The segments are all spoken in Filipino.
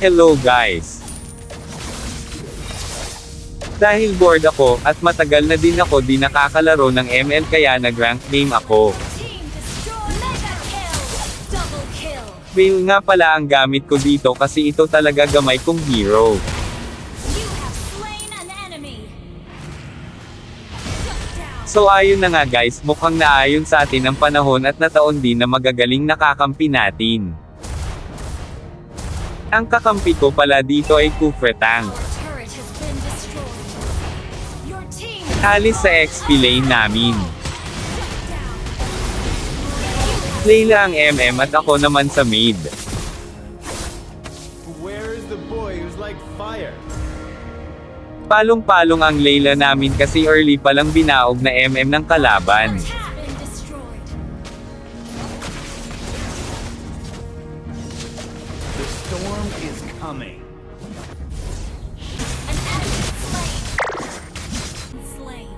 Hello guys! Dahil bored ako, at matagal na din ako di nakakalaro ng ML kaya nag-rank game ako. Team destroy. Mega kill. Double kill. Veil nga pala ang gamit ko dito kasi ito talaga gamay kong hero. You have slain an enemy. Shut down. So ayun na nga guys, mukhang naayon sa atin ang panahon at nataon din na magagaling nakakampi natin. Ang kakampi ko pala dito ay Kufretang. Our turret has been destroyed. Your team Alis sa XP lane namin. shut down. Layla ang MM at ako naman sa mid. Where is the boy who's like fire? Palong-palong ang Layla namin kasi early palang binaog na MM ng kalaban. Has been destroyed. The storm is coming. An enemy slain.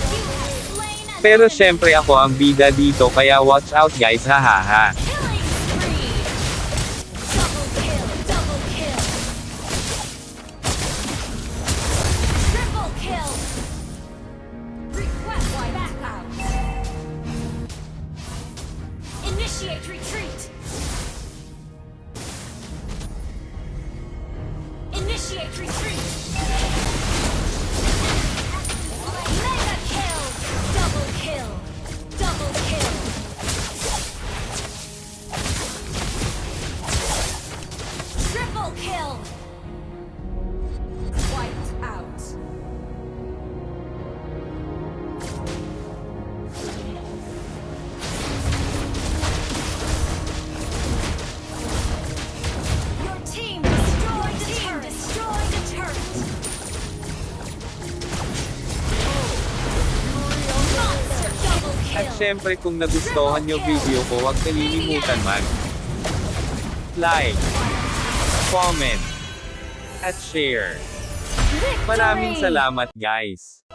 You have slain an Pero enemy. syempre ako ang bida dito kaya watch out guys, hahaha. Killing spree. Double kill. Double kill. Triple kill. Request backup. Initiate retreat. Initiate retreat. Mega kill. Double kill. Double kill. Triple kill. Wiped out. Your team destroyed the turret. Destroyed the turret. Monster double At kill. syempre kung nagustuhan nyo video ko huwag kalilimutan mag like, comment, at share. Maraming Victory! salamat guys!